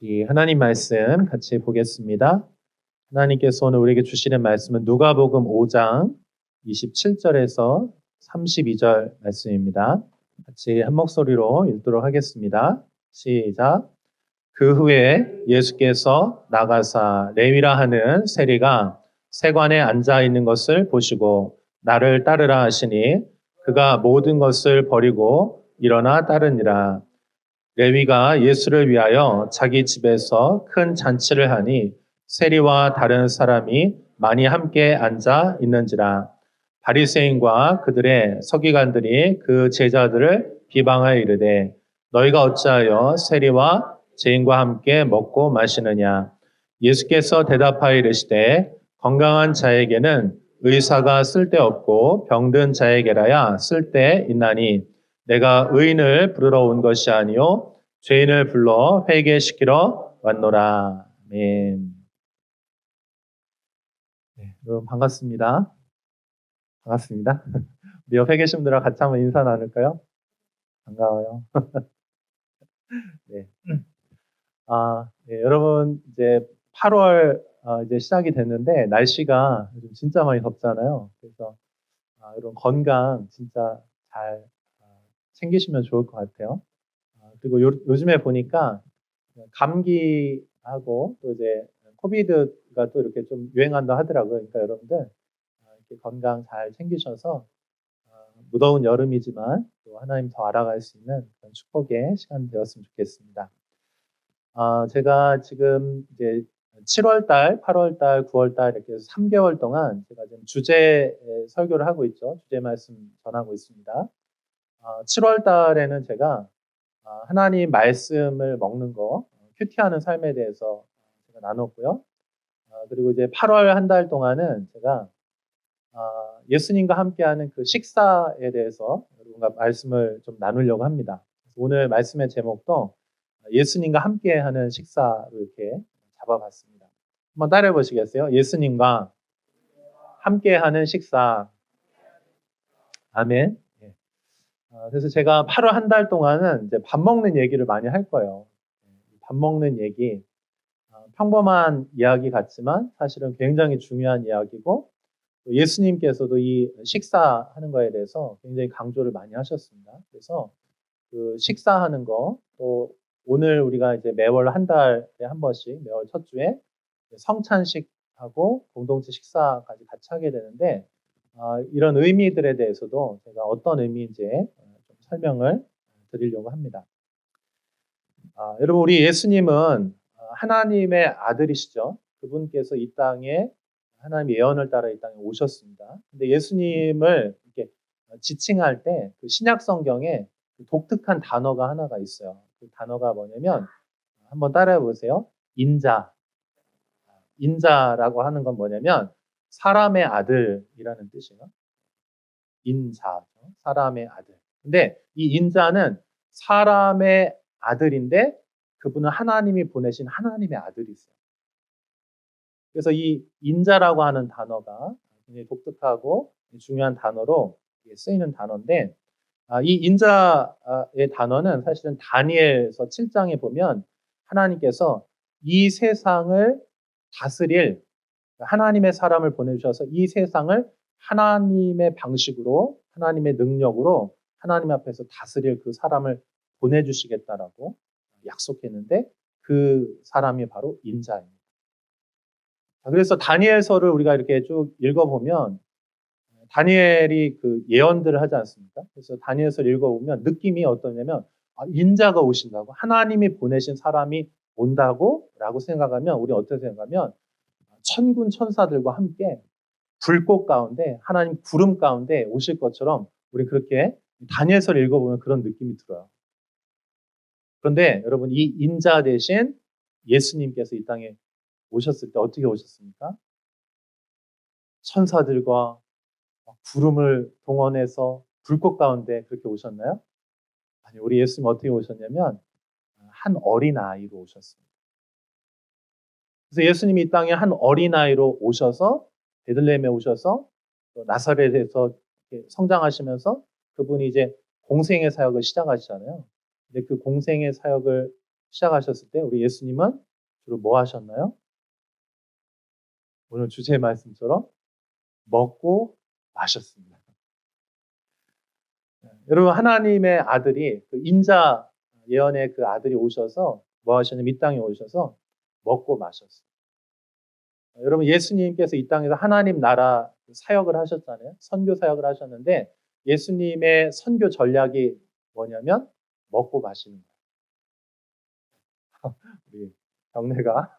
우리 하나님 말씀 같이 보겠습니다. 하나님께서 오늘 우리에게 주시는 말씀은 누가복음 5장 27절에서 32절 말씀입니다. 같이 한 목소리로 읽도록 하겠습니다. 시작. 그 후에 예수께서 나가사 레위라 하는 세리가 세관에 앉아 있는 것을 보시고 나를 따르라 하시니 그가 모든 것을 버리고 일어나 따르니라. 레위가 예수를 위하여 자기 집에서 큰 잔치를 하니 세리와 다른 사람이 많이 함께 앉아 있는지라. 바리새인과 그들의 서기관들이 그 제자들을 비방하여 이르되 너희가 어찌하여 세리와 죄인과 함께 먹고 마시느냐. 예수께서 대답하여 이르시되 건강한 자에게는 의사가 쓸데없고 병든 자에게라야 쓸데있나니 내가 의인을 부르러 온 것이 아니요 죄인을 불러 회개시키러 왔노라. 아멘. 네, 여러분 반갑습니다. 반갑습니다. 우리 옆에 계신 분들과 같이 한번 인사 나눌까요? 반가워요. 네. 네, 여러분 이제 8월 이제 시작이 됐는데 날씨가 요즘 진짜 많이 덥잖아요. 그래서 여러분 건강 진짜 잘 챙기시면 좋을 것 같아요. 그리고 요즘에 보니까 감기하고 또 이제 코비드가 또 이렇게 좀 유행한다 하더라고요. 그러니까 여러분들 이렇게 건강 잘 챙기셔서 무더운 여름이지만 또 하나님 더 알아갈 수 있는 그런 축복의 시간 되었으면 좋겠습니다. 제가 지금 이제 7월 달, 8월 달, 9월 달 이렇게 3개월 동안 제가 지금 주제 설교를 하고 있죠. 주제 말씀 전하고 있습니다. 7월 달에는 제가 하나님 말씀을 먹는 거, 큐티하는 삶에 대해서 제가 나눴고요. 그리고 이제 8월 한 달 동안은 제가 예수님과 함께하는 그 식사에 대해서 여러분과 말씀을 좀 나누려고 합니다. 오늘 말씀의 제목도 예수님과 함께하는 식사로 이렇게 잡아봤습니다. 한번 따라해 보시겠어요? 예수님과 함께하는 식사. 아멘. 그래서 제가 8월 한 달 동안은 이제 밥 먹는 얘기를 많이 할 거예요. 밥 먹는 얘기. 평범한 이야기 같지만 사실은 굉장히 중요한 이야기고 예수님께서도 이 식사하는 거에 대해서 굉장히 강조를 많이 하셨습니다. 그래서 그 식사하는 거, 또 오늘 우리가 이제 매월 한 달에 한 번씩 매월 첫 주에 성찬식하고 공동체 식사까지 같이 하게 되는데 이런 의미들에 대해서도 제가 어떤 의미인지 좀 설명을 드리려고 합니다. 여러분 우리 예수님은 하나님의 아들이시죠. 그분께서 이 땅에 하나님의 예언을 따라 이 땅에 오셨습니다. 근데 예수님을 이렇게 지칭할 때 그 신약 성경에 독특한 단어가 하나가 있어요. 그 단어가 뭐냐면 한번 따라해 보세요. 인자. 인자라고 하는 건 뭐냐면 사람의 아들이라는 뜻이에요. 인자죠. 사람의 아들. 근데 이 인자는 사람의 아들인데 그분은 하나님이 보내신 하나님의 아들이세요. 그래서 이 인자라고 하는 단어가 굉장히 독특하고 중요한 단어로 쓰이는 단어인데 이 인자의 단어는 사실은 다니엘서 7장에 보면 하나님께서 이 세상을 다스릴 하나님의 사람을 보내주셔서 이 세상을 하나님의 방식으로 하나님의 능력으로 하나님 앞에서 다스릴 그 사람을 보내주시겠다라고 약속했는데 그 사람이 바로 인자입니다. 그래서 다니엘서를 우리가 이렇게 쭉 읽어보면 다니엘이 그 예언들을 하지 않습니까? 그래서 다니엘서를 읽어보면 느낌이 어떠냐면 인자가 오신다고 하나님이 보내신 사람이 온다고 라고 생각하면 우리 어떻게 생각하면 천군 천사들과 함께 불꽃 가운데 하나님 구름 가운데 오실 것처럼 우리 그렇게 다니엘서를 읽어보면 그런 느낌이 들어요. 그런데 여러분 이 인자 대신 예수님께서 이 땅에 오셨을 때 어떻게 오셨습니까? 천사들과 구름을 동원해서 불꽃 가운데 그렇게 오셨나요? 아니, 우리 예수님 어떻게 오셨냐면 한 어린아이로 오셨습니다. 그래서 예수님이 이 땅에 한 어린아이로 오셔서 베들레헴에 오셔서 나사렛에서 성장하시면서 그분이 이제 공생의 사역을 시작하시잖아요. 근데 그 공생의 사역을 시작하셨을 때 우리 예수님은 주로 뭐 하셨나요? 오늘 주제 말씀처럼 먹고 마셨습니다. 여러분, 하나님의 아들이 그 인자 예언의 그 아들이 오셔서 뭐 하셨냐면 이 땅에 오셔서 먹고 마셨어요. 여러분, 예수님께서 이 땅에서 하나님 나라 사역을 하셨잖아요. 선교 사역을 하셨는데 예수님의 선교 전략이 뭐냐면 먹고 마시는 거예요. 우리 경례가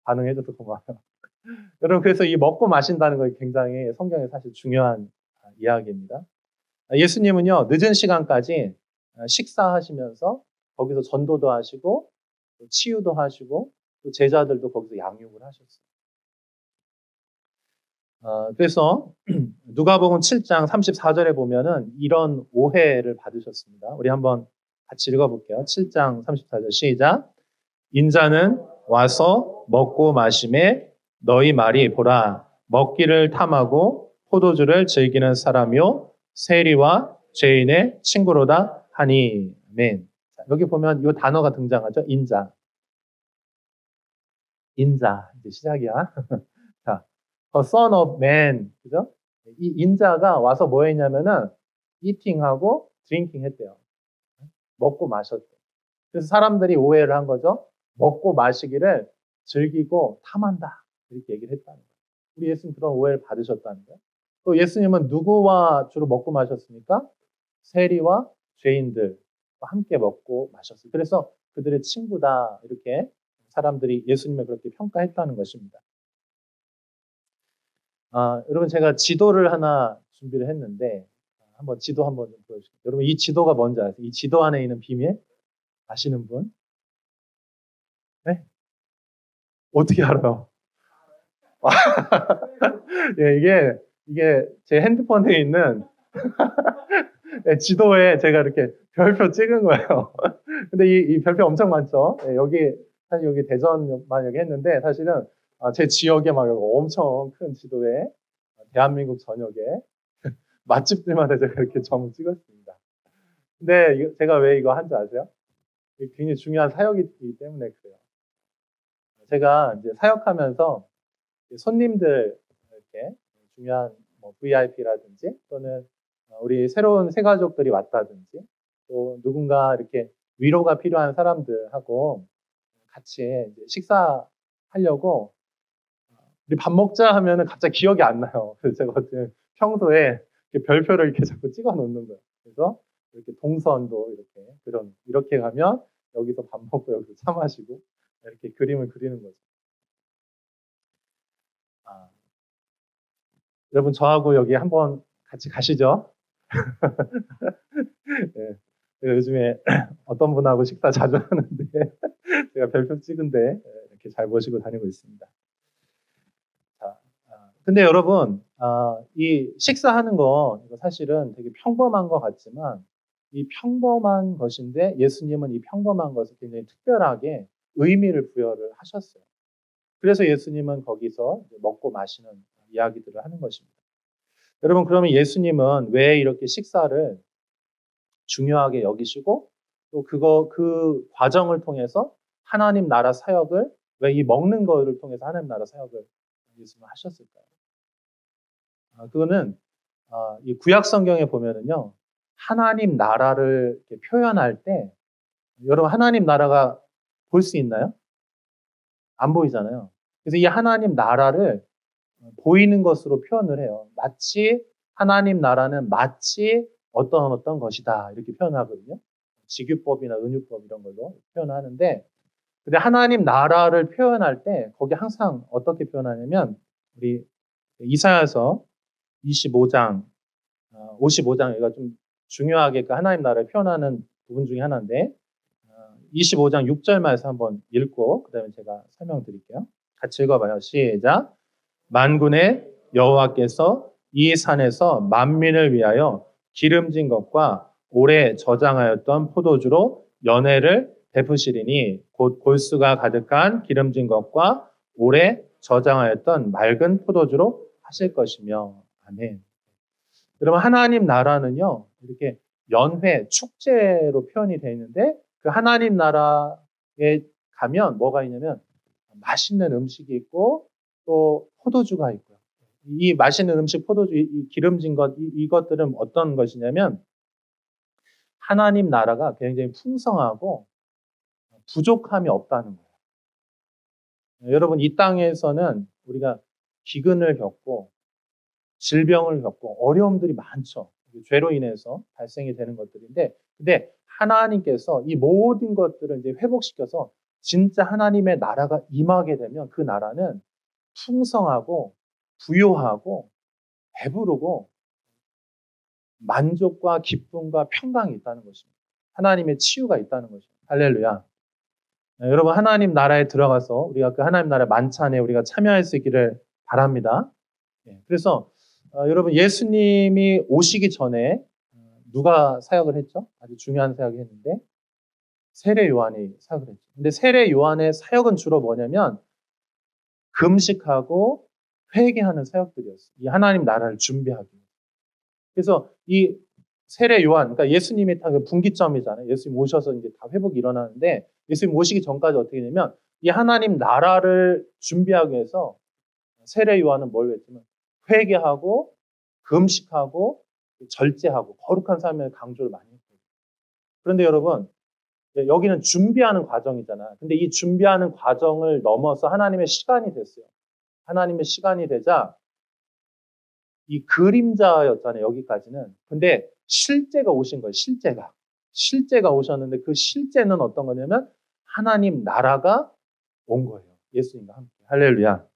반응해줘서 고마워요. 여러분, 그래서 이 먹고 마신다는 거 굉장히 성경에 사실 중요한 이야기입니다. 예수님은요, 늦은 시간까지 식사하시면서 거기서 전도도 하시고 또 치유도 하시고 또 제자들도 거기서 양육을 하셨어요. 그래서 누가복음 7장 34절에 보면은 이런 오해를 받으셨습니다. 우리 한번 같이 읽어볼게요. 7장 34절 시작. 인자는 와서 먹고 마심에 너희 말이 보라 먹기를 탐하고 포도주를 즐기는 사람이요 세리와 죄인의 친구로다 하니. 아멘. 여기 보면 이 단어가 등장하죠. 인자. 인자 이제 시작이야. 자, The Son of Man, 그죠? 이 인자가 와서 뭐 했냐면은 eating하고 drinking 했대요. 먹고 마셨대. 그래서 사람들이 오해를 한 거죠. 먹고 마시기를 즐기고 탐한다. 이렇게 얘기를 했다는 거예요. 우리 예수님 그런 오해를 받으셨다는 거예요. 또 예수님은 누구와 주로 먹고 마셨습니까? 세리와 죄인들과 함께 먹고 마셨어요. 그래서 그들의 친구다. 이렇게 사람들이 예수님을 그렇게 평가했다는 것입니다. 여러분, 제가 지도를 하나 준비를 했는데 한번 지도 한번 좀 보여주세요. 여러분, 이 지도가 뭔지 아세요? 이 지도 안에 있는 비밀 아시는 분? 네? 어떻게 알아요? 예, 이게 제 핸드폰에 있는 예, 지도에 제가 이렇게 별표 찍은 거예요. 근데 이 별표 엄청 많죠? 예, 사실 여기 대전만 여기 했는데 사실은 제 지역에 막 엄청 큰 지도에 대한민국 전역에 맛집들마다 제가 이렇게 점을 찍었습니다. 근데 제가 왜 이거 한지 아세요? 이게 굉장히 중요한 사역이기 때문에 그래요. 제가 이제 사역하면서 손님들 이렇게 중요한 뭐 VIP라든지 또는 우리 새로운 새 가족들이 왔다든지 또 누군가 이렇게 위로가 필요한 사람들하고 같이 이제 식사하려고 우리 밥 먹자 하면은 갑자기 기억이 안 나요. 그래서 제가 평소에 이렇게 별표를 이렇게 자꾸 찍어 놓는 거예요. 그래서 이렇게 동선도 이렇게 가면 여기서 밥 먹고 여기서 차 마시고 이렇게 그림을 그리는 거죠. 여러분 저하고 여기 한번 같이 가시죠. 네, 제가 요즘에 어떤 분하고 식사 자주 하는데 제가 별표 찍은데 이렇게 잘 모시고 다니고 있습니다. 자, 근데 여러분 이 식사하는 거 이거 사실은 되게 평범한 것 같지만 이 평범한 것인데 예수님은 이 평범한 것을 굉장히 특별하게 의미를 부여를 하셨어요. 그래서 예수님은 거기서 먹고 마시는 이야기들을 하는 것입니다. 여러분, 그러면 예수님은 왜 이렇게 식사를 중요하게 여기시고 또 그 과정을 통해서 하나님 나라 사역을 왜 이 먹는 거를 통해서 하나님 나라 사역을 예수님은 하셨을까요? 그거는 이 구약 성경에 보면은요 하나님 나라를 이렇게 표현할 때 여러분 하나님 나라가 볼 수 있나요? 안 보이잖아요. 그래서 이 하나님 나라를 보이는 것으로 표현을 해요. 마치 하나님 나라는 마치 어떤 것이다 이렇게 표현하거든요. 직유법이나 은유법 이런 걸로 표현하는데 근데 하나님 나라를 표현할 때 거기 항상 어떻게 표현하냐면 우리 이사야서 25장 55장 여기가 좀 중요하게 그 하나님 나라를 표현하는 부분 중에 하나인데 25장 6절 말씀 한번 읽고 그다음에 제가 설명드릴게요. 같이 읽어봐요. 시작. 만군의 여호와께서 이 산에서 만민을 위하여 기름진 것과 오래 저장하였던 포도주로 연회를 베푸시리니 곧 골수가 가득한 기름진 것과 오래 저장하였던 맑은 포도주로 하실 것이며. 아멘. 여러분 하나님 나라는요 이렇게 연회 축제로 표현이 되어 있는데 그 하나님 나라 가면 뭐가 있냐면 맛있는 음식이 있고 또 포도주가 있고요. 이 맛있는 음식, 포도주, 이 기름진 것, 이것들은 어떤 것이냐면 하나님 나라가 굉장히 풍성하고 부족함이 없다는 거예요. 여러분, 이 땅에서는 우리가 기근을 겪고 질병을 겪고 어려움들이 많죠. 죄로 인해서 발생이 되는 것들인데, 근데 하나님께서 이 모든 것들을 이제 회복시켜서 진짜 하나님의 나라가 임하게 되면 그 나라는 풍성하고 부요하고 배부르고 만족과 기쁨과 평강이 있다는 것입니다. 하나님의 치유가 있다는 것입니다. 할렐루야. 네, 여러분, 하나님 나라에 들어가서 우리가 그 하나님 나라 만찬에 우리가 참여할 수 있기를 바랍니다. 네, 그래서 여러분, 예수님이 오시기 전에 누가 사역을 했죠? 아주 중요한 사역을 했는데 세례 요한이 사역을 했죠. 근데 세례 요한의 사역은 주로 뭐냐면 금식하고 회개하는 사역들이었어요. 이 하나님 나라를 준비하기 위해서. 그래서 이 세례 요한, 그러니까 예수님이 다 그 분기점이잖아요. 예수님 오셔서 이제 다 회복이 일어나는데 예수님 오시기 전까지 어떻게 되냐면 이 하나님 나라를 준비하기 위해서 세례 요한은 뭘 했냐면 회개하고 금식하고 절제하고 거룩한 삶의 강조를 많이 했어요. 그런데 여러분, 여기는 준비하는 과정이잖아. 근데 이 준비하는 과정을 넘어서 하나님의 시간이 됐어요. 하나님의 시간이 되자 이 그림자였잖아요, 여기까지는. 근데 실제가 오신 거예요, 실제가. 실제가 오셨는데 그 실제는 어떤 거냐면 하나님 나라가 온 거예요. 예수님과 함께. 할렐루야.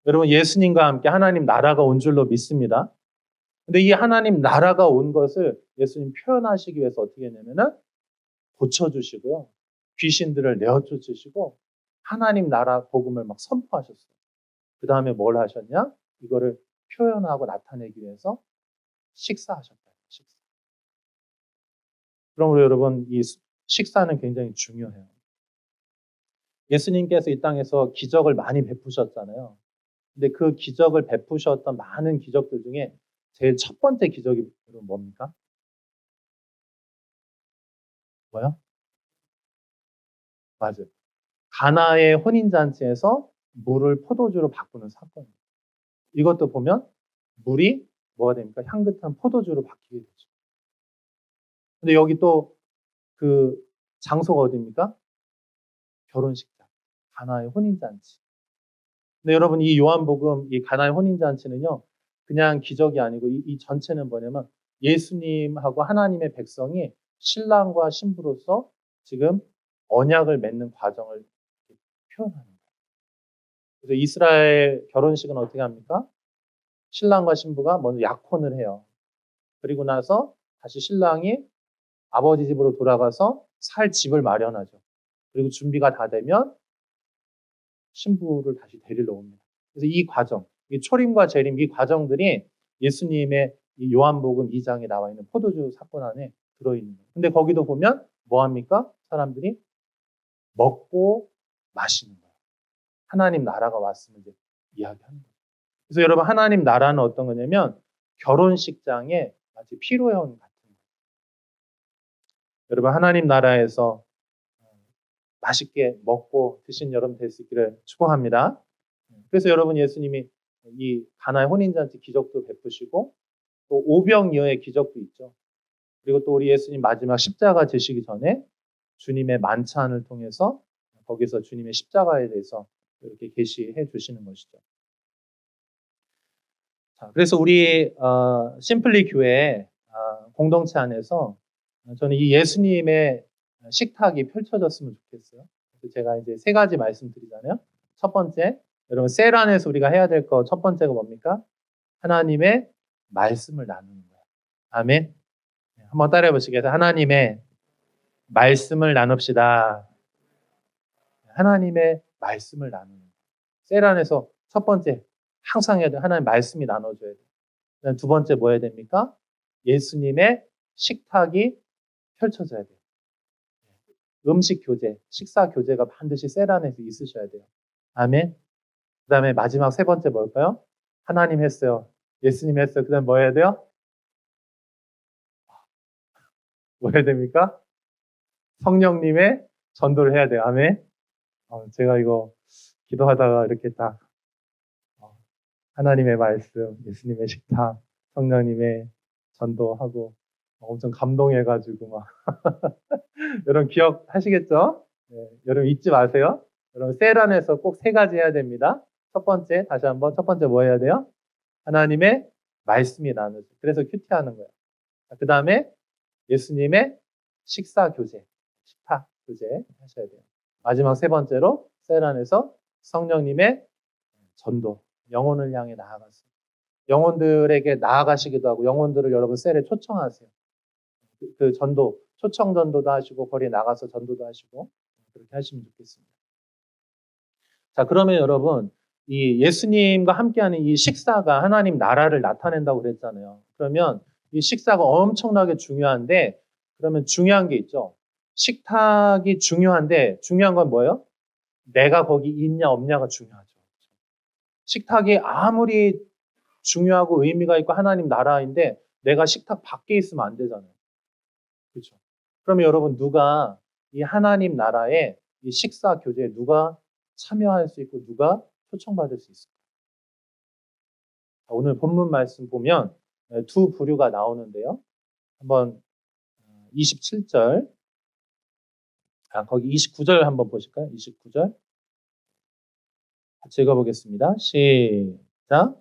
여러분, 예수님과 함께 하나님 나라가 온 줄로 믿습니다. 근데 이 하나님 나라가 온 것을 예수님 표현하시기 위해서 어떻게 했냐면은 고쳐주시고요. 귀신들을 내어쫓으시고 하나님 나라 복음을 막 선포하셨어요. 그 다음에 뭘 하셨냐? 이거를 표현하고 나타내기 위해서 식사하셨다. 식사. 그러므로 여러분, 이 식사는 굉장히 중요해요. 예수님께서 이 땅에서 기적을 많이 베푸셨잖아요. 근데 그 기적을 베푸셨던 많은 기적들 중에 제일 첫 번째 기적이 뭡니까? 뭐요? 맞아요. 가나의 혼인잔치에서 물을 포도주로 바꾸는 사건이에요. 이것도 보면 물이 뭐가 됩니까? 향긋한 포도주로 바뀌게 되죠. 근데 여기 또 그 장소가 어디입니까? 결혼식장. 가나의 혼인잔치. 근데 여러분, 이 요한복음, 이 가나의 혼인잔치는요, 그냥 기적이 아니고 이 전체는 뭐냐면 예수님하고 하나님의 백성이 신랑과 신부로서 지금 언약을 맺는 과정을 표현하는 거예요. 그래서 이스라엘 결혼식은 어떻게 합니까? 신랑과 신부가 먼저 약혼을 해요. 그리고 나서 다시 신랑이 아버지 집으로 돌아가서 살 집을 마련하죠. 그리고 준비가 다 되면 신부를 다시 데리러 옵니다. 그래서 이 과정, 이 초림과 재림, 이 과정들이 예수님의 이 요한복음 2장에 나와 있는 포도주 사건 안에 들어있는 거예요. 근데 거기도 보면 뭐 합니까? 사람들이 먹고 마시는 거예요. 하나님 나라가 왔으면 이제 이야기하는 거예요. 그래서 여러분, 하나님 나라는 어떤 거냐면 결혼식장에 마치 피로연 같은 거예요. 여러분, 하나님 나라에서 맛있게 먹고 드신 여러분 될 수 있기를 축복합니다. 그래서 여러분, 예수님이 이 가나의 혼인잔치 기적도 베푸시고 또 오병이어의 기적도 있죠. 그리고 또 우리 예수님 마지막 십자가 지시기 전에 주님의 만찬을 통해서 거기서 주님의 십자가에 대해서 이렇게 계시해 주시는 것이죠. 자, 그래서 우리 심플리 교회 공동체 안에서 저는 이 예수님의 식탁이 펼쳐졌으면 좋겠어요. 그래서 제가 이제 세 가지 말씀드리잖아요. 첫 번째, 여러분 셀 안에서 우리가 해야 될 거 첫 번째가 뭡니까? 하나님의 말씀을 나누는 거예요. 아멘. 한번 따라해 보시겠어요? 하나님의 말씀을 나눕시다. 하나님의 말씀을 나누는 거예요. 셀 안에서 첫 번째 항상 해야 돼. 하나님 말씀이 나눠줘야 돼요. 두 번째 뭐 해야 됩니까? 예수님의 식탁이 펼쳐져야 돼요. 음식 교제, 식사 교제가 반드시 셀 안에서 있으셔야 돼요. 아멘. 그 다음에 마지막 세 번째 뭘까요? 하나님 했어요. 예수님 했어요. 그 다음에 뭐 해야 돼요? 뭐 해야 됩니까? 성령님의 전도를 해야 돼요. 아멘. 제가 이거 기도하다가 이렇게 딱 하나님의 말씀, 예수님의 식탁, 성령님의 전도하고 엄청 감동해가지고 막 여러분 기억하시겠죠? 네, 여러분 잊지 마세요. 여러분 세란에서 꼭 세 가지 해야 됩니다. 첫 번째, 다시 한번 첫 번째 뭐 해야 돼요? 하나님의 말씀이 나누죠. 그래서 큐티하는 거예요. 그 다음에 예수님의 식사 교제, 식탁 교제 하셔야 돼요. 마지막 세 번째로 세란에서 성령님의 전도, 영혼을 향해 나아가세요. 영혼들에게 나아가시기도 하고 영혼들을 여러분 셀에 초청하세요. 그 전도, 초청 전도도 하시고 거리에 나가서 전도도 하시고 그렇게 하시면 좋겠습니다. 자, 그러면 여러분 이 예수님과 함께하는 이 식사가 하나님 나라를 나타낸다고 그랬잖아요. 그러면 이 식사가 엄청나게 중요한데 그러면 중요한 게 있죠. 식탁이 중요한데 중요한 건 뭐예요? 내가 거기 있냐 없냐가 중요하죠. 식탁이 아무리 중요하고 의미가 있고 하나님 나라인데 내가 식탁 밖에 있으면 안 되잖아요. 그렇죠? 그러면 여러분 누가 이 하나님 나라의 이 식사 교제에 누가 참여할 수 있고 누가 초청받을 수 있을까요? 오늘 본문 말씀 보면 두 부류가 나오는데요. 한번 27절, 거기 29절 한번 보실까요? 29절. 같이 읽어보겠습니다. 시작.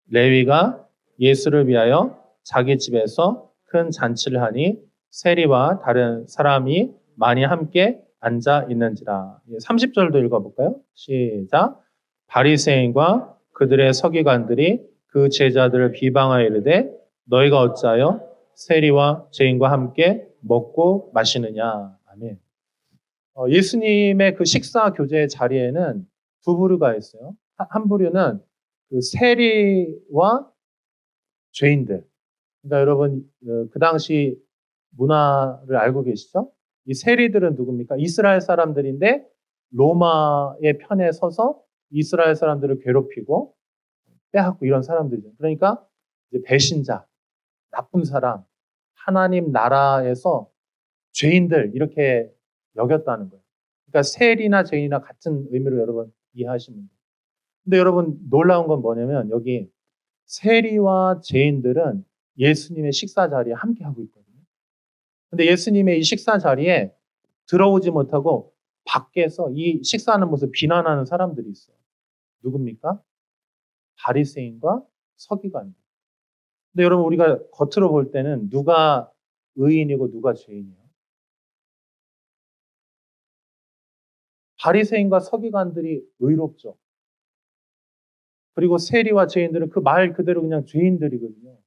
레위가 예수를 위하여 자기 집에서 큰 잔치를 하니 세리와 다른 사람이 많이 함께 앉아 있는지라. 30절도 읽어볼까요? 시작. 바리새인과 그들의 서기관들이 그 제자들을 비방하여 이르되 너희가 어찌하여 세리와 죄인과 함께 먹고 마시느냐. 아멘. 예수님의 그 식사 교제의 자리에는 두 부류가 있어요. 한 부류는 그 세리와 죄인들. 그러니까 여러분 그 당시 문화를 알고 계시죠? 이 세리들은 누굽니까? 이스라엘 사람들인데 로마의 편에 서서 이스라엘 사람들을 괴롭히고 빼앗고 이런 사람들이죠. 그러니까 이제 배신자, 나쁜 사람, 하나님 나라에서 죄인들 이렇게 여겼다는 거예요. 그러니까 세리나 죄인이나 같은 의미로 여러분 이해하시면 돼요. 근데 여러분 놀라운 건 뭐냐면 여기 세리와 죄인들은 예수님의 식사 자리에 함께 하고 있거든요. 근데 예수님의 이 식사 자리에 들어오지 못하고 밖에서 이 식사하는 모습을 비난하는 사람들이 있어요. 누굽니까? 바리새인과 서기관들. 근데 여러분 우리가 겉으로 볼 때는 누가 의인이고 누가 죄인이에요? 바리새인과 서기관들이 의롭죠. 그리고 세리와 죄인들은 그 말 그대로 그냥 죄인들이거든요.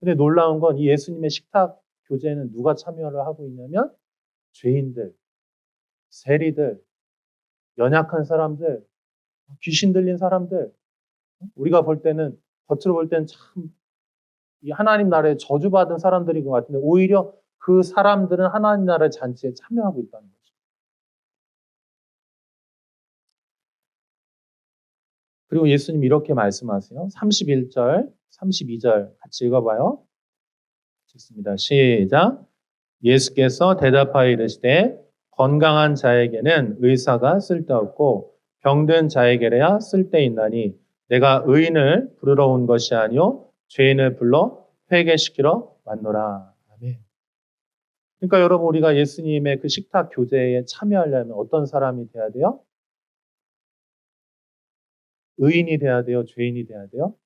근데 놀라운 건 이 예수님의 식탁 교제에는 누가 참여를 하고 있냐면 죄인들, 세리들, 연약한 사람들, 귀신 들린 사람들. 우리가 볼 때는 겉으로 볼 때는 참 이 하나님 나라에 저주받은 사람들인 것 같은데 오히려 그 사람들은 하나님 나라의 잔치에 참여하고 있다는 거죠. 그리고 예수님 이렇게 말씀하세요. 31절, 32절 같이 읽어봐요. 읽습니다. 시작. 예수께서 대답하여 이르시되 건강한 자에게는 의사가 쓸데없고 병든 자에게야 쓸데있나니 내가 의인을 부르러 온 것이 아니요 죄인을 불러 회개시키러 왔노라. 아멘. 그러니까 여러분 우리가 예수님의 그 식탁 교제에 참여하려면 어떤 사람이 돼야 돼요? 의인이 돼야 돼요? 죄인이 돼야 돼요?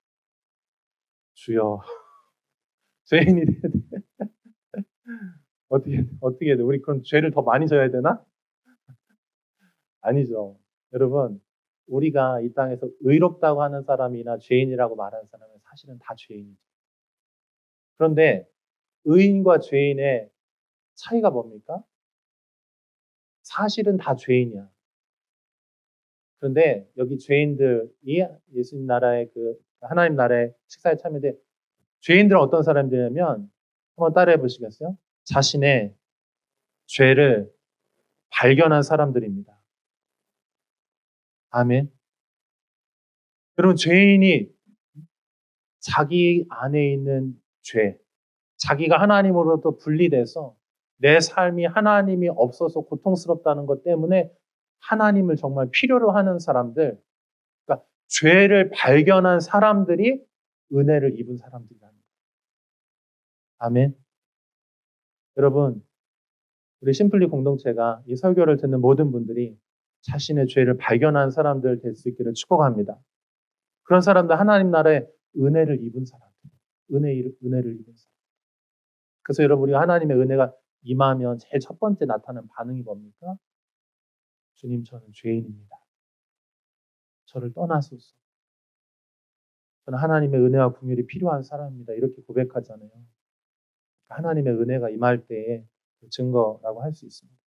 주여. 죄인이 돼야 돼. 어떻게 해야 돼? 우리 그럼 죄를 더 많이 져야 되나? 아니죠. 여러분, 우리가 이 땅에서 의롭다고 하는 사람이나 죄인이라고 말하는 사람은 사실은 다 죄인이죠. 그런데 의인과 죄인의 차이가 뭡니까? 사실은 다 죄인이야. 그런데 여기 죄인들이 예수님 나라의 그 하나님 나라의 식사에 참여돼 죄인들은 어떤 사람들이냐면 한번 따라해 보시겠어요? 자신의 죄를 발견한 사람들입니다. 아멘. 여러분 죄인이 자기 안에 있는 죄, 자기가 하나님으로부터 분리돼서 내 삶이 하나님이 없어서 고통스럽다는 것 때문에 하나님을 정말 필요로 하는 사람들, 그러니까 죄를 발견한 사람들이 은혜를 입은 사람들이라는 거예요. 아멘. 여러분, 우리 심플리 공동체가 이 설교를 듣는 모든 분들이 자신의 죄를 발견한 사람들 될 수 있기를 축복합니다. 그런 사람들, 하나님 나라에 은혜를 입은 사람들, 은혜를 입은 사람. 그래서 여러분, 우리가 하나님의 은혜가 임하면 제일 첫 번째 나타나는 반응이 뭡니까? 주님, 저는 죄인입니다. 저를 떠나소서. 저는 하나님의 은혜와 긍휼이 필요한 사람입니다. 이렇게 고백하잖아요. 하나님의 은혜가 임할 때의 증거라고 할 수 있습니다.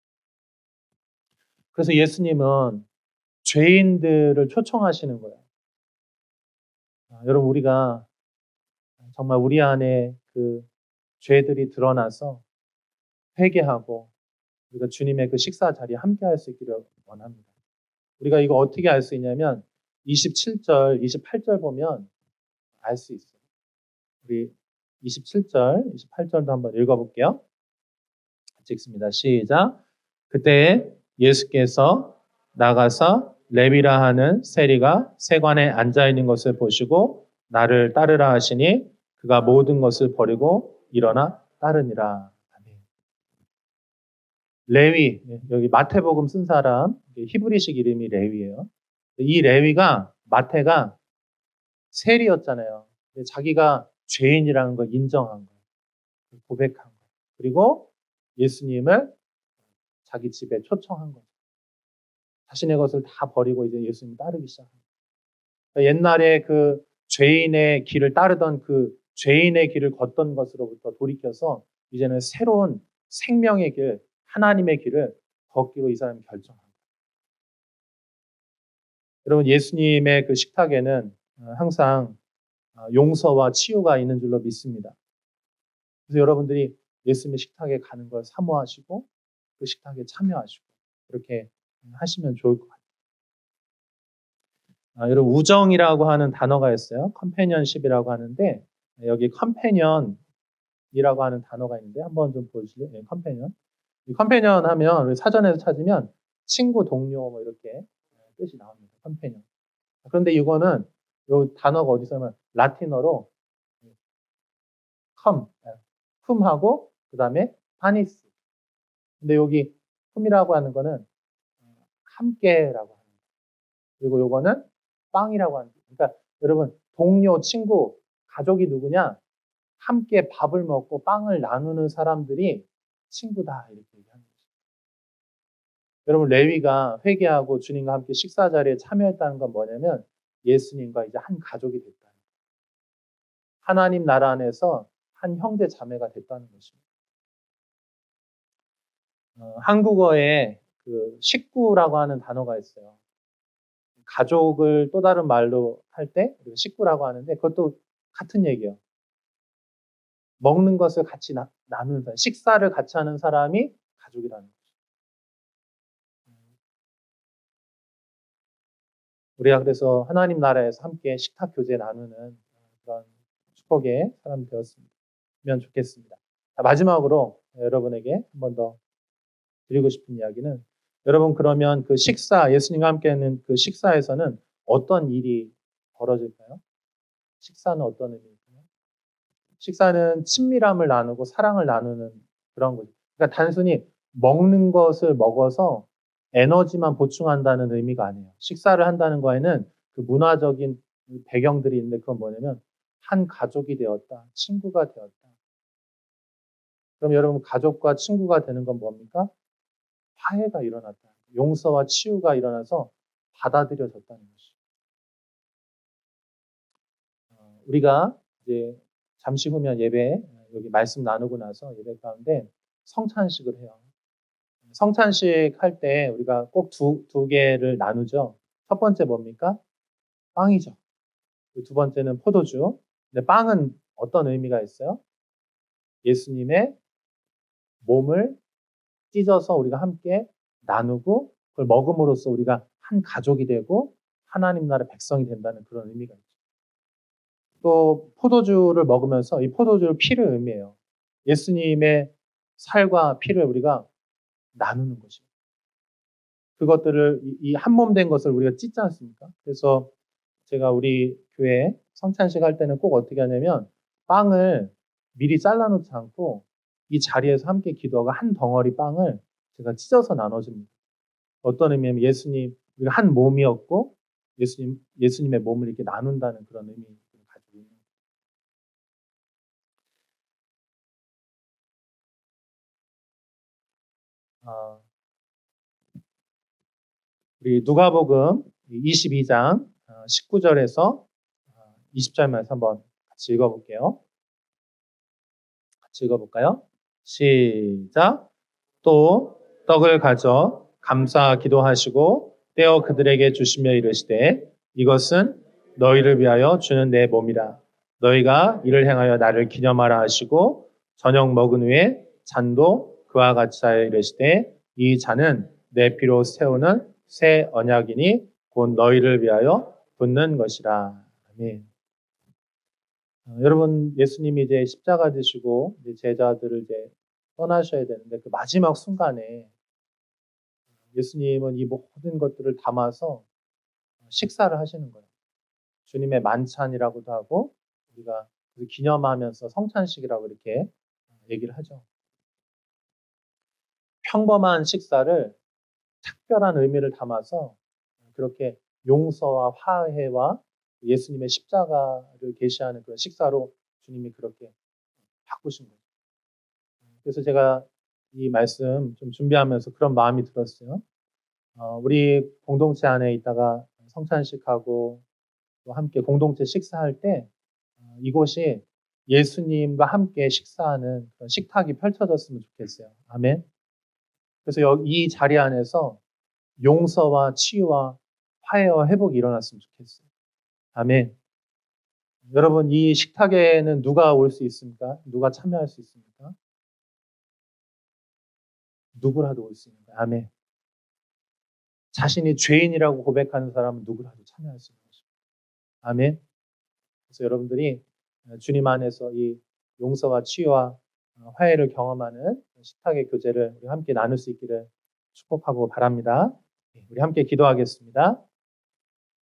그래서 예수님은 죄인들을 초청하시는 거예요. 여러분, 우리가 정말 우리 안에 그 죄들이 드러나서 회개하고 우리가 주님의 그 식사 자리에 함께 할 수 있기를 원합니다. 우리가 이거 어떻게 알 수 있냐면 27절, 28절 보면 알 수 있어요. 우리 27절, 28절도 한번 읽어볼게요. 같이 읽습니다. 시작. 그때 예수께서 나가서 레위라 하는 세리가 세관에 앉아있는 것을 보시고 나를 따르라 하시니 그가 모든 것을 버리고 일어나 따르니라. 레위, 여기 마태복음 쓴 사람, 히브리식 이름이 레위예요. 이 레위가, 마태가 세리였잖아요. 자기가 죄인이라는 걸 인정한 거예요. 고백한 거예요. 그리고 예수님을 자기 집에 초청한 거죠. 자신의 것을 다 버리고 이제 예수님 따르기 시작한 거예요. 옛날에 그 죄인의 길을 따르던 그 죄인의 길을 걷던 것으로부터 돌이켜서 이제는 새로운 생명의 길, 하나님의 길을 걷기로 이 사람이 결정한 거예요. 여러분, 예수님의 그 식탁에는 항상 용서와 치유가 있는 줄로 믿습니다. 그래서 여러분들이 예수님의 식탁에 가는 걸 사모하시고 그 식탁에 참여하시고 그렇게 하시면 좋을 것 같아요. 여러분, 우정이라고 하는 단어가 있어요. 컴패니언십이라고 하는데 여기 컴패니언이라고 하는 단어가 있는데 한번 좀 보여주실래요? 네, 컴패니언. 이 컴패니언 하면 사전에서 찾으면 친구, 동료 뭐 이렇게 뜻이 나옵니다. 컴패니언. 그런데 이거는 이 단어가 어디서 하면 라틴어로 쿰하고 그 다음에 파니스. 근데 여기 쿰이라고 하는 거는 함께라고 하는 거예요. 그리고 요거는 빵이라고 하는 거예요. 그러니까 여러분, 동료, 친구, 가족이 누구냐? 함께 밥을 먹고 빵을 나누는 사람들이 친구다 이렇게 얘기하는 거죠. 여러분, 레위가 회개하고 주님과 함께 식사 자리에 참여했다는 건 뭐냐면 예수님과 이제 한 가족이 됐다는 거예요. 하나님 나라 안에서 한 형제 자매가 됐다는 것입니다. 한국어에 그 식구라고 하는 단어가 있어요. 가족을 또 다른 말로 할 때 식구라고 하는데 그것도 같은 얘기예요. 먹는 것을 같이 나누는 사람, 식사를 같이 하는 사람이 가족이라는 거죠. 우리가 그래서 하나님 나라에서 함께 식탁 교제 나누는 그런 축복의 사람 되었으면 좋겠습니다. 마지막으로 여러분에게 한 번 더 드리고 싶은 이야기는 여러분, 그러면 그 식사, 예수님과 함께 하는 그 식사에서는 어떤 일이 벌어질까요? 식사는 어떤 의미일까요? 식사는 친밀함을 나누고 사랑을 나누는 그런 거죠. 그러니까 단순히 먹는 것을 먹어서 에너지만 보충한다는 의미가 아니에요. 식사를 한다는 거에는 그 문화적인 배경들이 있는데 그건 뭐냐면 한 가족이 되었다, 친구가 되었다. 그럼 여러분, 가족과 친구가 되는 건 뭡니까? 화해가 일어났다. 용서와 치유가 일어나서 받아들여졌다는 것이죠. 우리가 이제 잠시 후면 예배, 여기 말씀 나누고 나서 예배 가운데 성찬식을 해요. 성찬식 할 때 우리가 꼭 두 개를 나누죠. 첫 번째 뭡니까? 빵이죠. 두 번째는 포도주. 근데 빵은 어떤 의미가 있어요? 예수님의 몸을 찢어서 우리가 함께 나누고 그걸 먹음으로써 우리가 한 가족이 되고 하나님 나라 백성이 된다는 그런 의미가 있죠. 또 포도주를 먹으면서 이 포도주를 피를 의미해요. 예수님의 살과 피를 우리가 나누는 것이에요. 그것들을 이 한 몸 된 것을 우리가 찢지 않습니까? 그래서 제가 우리 교회 성찬식 할 때는 꼭 어떻게 하냐면 빵을 미리 잘라놓지 않고 이 자리에서 함께 기도하고 한 덩어리 빵을 제가 찢어서 나눠줍니다. 어떤 의미냐면 예수님, 우리가 한 몸이었고 예수님의 몸을 이렇게 나눈다는 그런 의미를 가지고 있는 거예요. 우리 누가복음 22장 19절에서 20절 말씀 한번 같이 읽어볼게요. 같이 읽어볼까요? 시작. 또 떡을 가져 감사 기도하시고 떼어 그들에게 주시며 이르시되 이것은 너희를 위하여 주는 내 몸이라. 너희가 이를 행하여 나를 기념하라 하시고 저녁 먹은 후에 잔도 그와 같이 하여 이르시되 이 잔은 내 피로 세우는 새 언약이니 곧 너희를 위하여 붓는 것이라. 아멘. 여러분, 예수님이 이제 십자가 지시고 이제 제자들을 이제 떠나셔야 되는데 그 마지막 순간에 예수님은 이 모든 것들을 담아서 식사를 하시는 거예요. 주님의 만찬이라고도 하고 우리가 기념하면서 성찬식이라고 이렇게 얘기를 하죠. 평범한 식사를 특별한 의미를 담아서 그렇게 용서와 화해와 예수님의 십자가를 계시하는 그런 식사로 주님이 그렇게 바꾸신 거예요. 그래서 제가 이 말씀 좀 준비하면서 그런 마음이 들었어요. 우리 공동체 안에 있다가 성찬식하고 또 함께 공동체 식사할 때 이곳이 예수님과 함께 식사하는 그런 식탁이 펼쳐졌으면 좋겠어요. 아멘. 그래서 이 자리 안에서 용서와 치유와 화해와 회복이 일어났으면 좋겠어요. 아멘. 여러분, 이 식탁에는 누가 올 수 있습니까? 누가 참여할 수 있습니까? 누구라도 올 수 있는 거예요. 아멘. 자신이 죄인이라고 고백하는 사람은 누구라도 참여할 수 있는 것입니다. 아멘. 그래서 여러분들이 주님 안에서 이 용서와 치유와 화해를 경험하는 식탁의 교제를 우리 함께 나눌 수 있기를 축복하고 바랍니다. 우리 함께 기도하겠습니다.